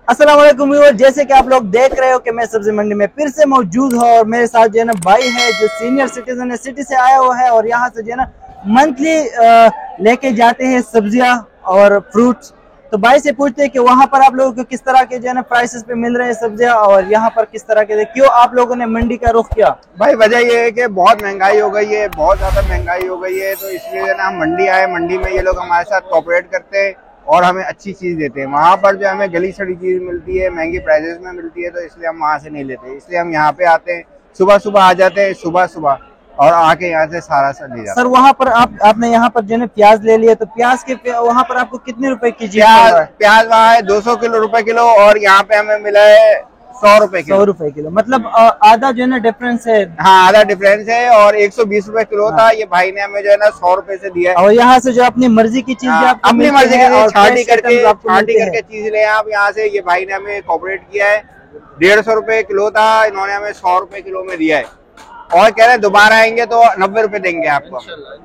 अस्सलाम वालेकुम व्यूअर, जैसे कि आप लोग देख रहे हो कि मैं सब्जी मंडी में फिर से मौजूद हूँ और मेरे साथ जो है ना भाई है जो सीनियर सिटीजन है, सिटी से आया हुआ है और यहाँ से जो है ना मंथली लेके जाते हैं सब्जियां और फ्रूट्स। तो भाई से पूछते हैं कि वहाँ पर आप लोगों को किस तरह के जो है ना प्राइसेस पे मिल रहे हैं सब्जियां और यहाँ पर किस तरह के, क्यों आप लोगों ने मंडी का रुख किया? भाई वजह ये है कि बहुत महंगाई हो गई है, बहुत ज्यादा महंगाई हो गई है, तो इसलिए ना हम मंडी आए। मंडी में ये लोग हमारे साथ कोऑपरेट करते हैं और हमें अच्छी चीज देते हैं। वहाँ पर जो हमें गली सड़ी चीज मिलती है, महंगी प्राइसेस में मिलती है, तो इसलिए हम वहाँ से नहीं लेते। इसलिए हम यहाँ पे आते हैं, सुबह सुबह आ जाते हैं, सुबह सुबह, और आके यहाँ से सारा सा ले जाते हैं। सर वहाँ पर आपने यहाँ पर जो है प्याज ले लिया, तो प्याज के वहाँ पर आपको कितने रुपए की प्याज वहाँ है 200 रुपए किलो और यहाँ पे हमें मिला है 100 रुपए किलो। 100 रुपए किलो, मतलब आधा जो है ना डिफरेंस है। हाँ, आधा डिफरेंस है और 120 रुपए किलो था। ये भाई ने हमें जो है ना 100 रुपए से दिया है। और यहाँ से जो अपनी मर्जी की चीज अपनी मर्जी की छाटी करके चीज ले आप यहाँ से। ये भाई ने हमें कोऑपरेट किया है। 150 रुपए किलो था, इन्होंने हमें 100 रुपए किलो में दिया है और कह रहे हैं दोबारा आएंगे तो 90 रुपए देंगे आपको।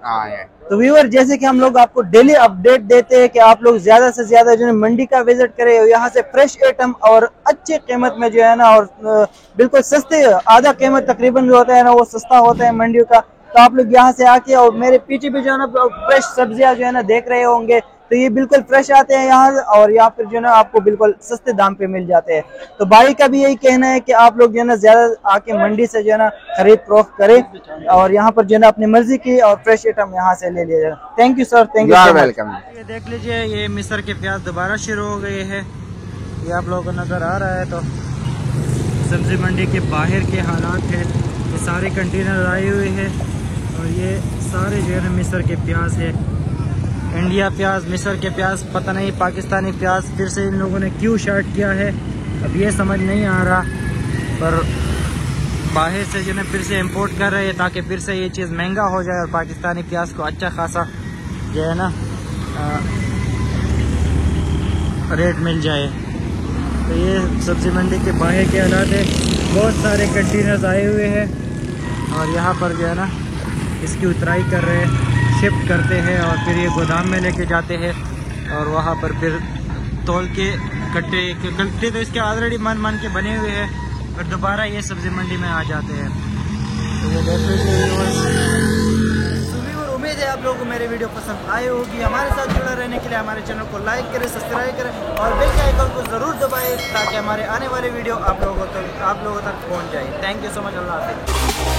हाँ है। तो व्यूअर, जैसे कि हम लोग आपको डेली अपडेट देते हैं कि आप लोग ज्यादा से ज्यादा जो है मंडी का विजिट करें, यहाँ से फ्रेश आइटम और अच्छी कीमत में जो है ना, और बिल्कुल सस्ते, आधा कीमत तकरीबन जो होता है ना वो सस्ता होता है मंडियों का। तो आप लोग यहाँ से आके, और मेरे पीछे भी जो है ना फ्रेश सब्जियां जो है ना देख रहे होंगे, तो ये बिल्कुल फ्रेश आते हैं यहाँ, और यहाँ पर जो है ना आपको बिल्कुल सस्ते दाम पे मिल जाते हैं। तो भाई का भी यही कहना है कि आप लोग जो है ना ज्यादा आके मंडी से जो है ना खरीद फरोख्त करें और यहाँ पर जो है ना अपनी मर्जी की और फ्रेश आइटम यहाँ से ले लिया जाए। Thank you sir, thank you welcome. ये देख लीजिए, ये मिस्र के प्याज दोबारा शुरू हो गए हैं, ये आप लोगों को नजर आ रहा है। तो सब्जी मंडी के बाहर के हालात है, ये सारे कंटेनर आए हुए हैं और ये सारे जो है ना मिस्र के प्याज है। इंडिया प्याज, मिस्र के प्याज, पता नहीं पाकिस्तानी प्याज फिर से इन लोगों ने क्यों शर्ट किया है, अब ये समझ नहीं आ रहा। पर बाहर से जो है फिर से इंपोर्ट कर रहे हैं ताकि फिर से ये चीज़ महंगा हो जाए और पाकिस्तानी प्याज को अच्छा खासा जो है ना रेट मिल जाए। तो ये सब्जी मंडी के बाहर के हालात है, बहुत सारे कंटेनर्स आए हुए हैं और यहाँ पर जो है ना इसकी उतराई कर रहे हैं, शिफ्ट करते हैं और फिर ये गोदाम में लेके जाते हैं और वहाँ पर फिर तौल के कट्टे तो इसके ऑलरेडी मन के बने हुए हैं, फिर दोबारा ये सब्जी मंडी में आ जाते हैं। तो ये देख लीजिए, उम्मीद है आप लोगों को मेरे वीडियो पसंद आए होगी। हमारे साथ जुड़ा रहने के लिए हमारे चैनल को लाइक करें, सब्सक्राइब करें और बेल के आइकन को ज़रूर दबाएं ताकि हमारे आने वाले वीडियो आप लोगों तक पहुँच जाए। थैंक यू सो मच, अल्लाह हाफिज़।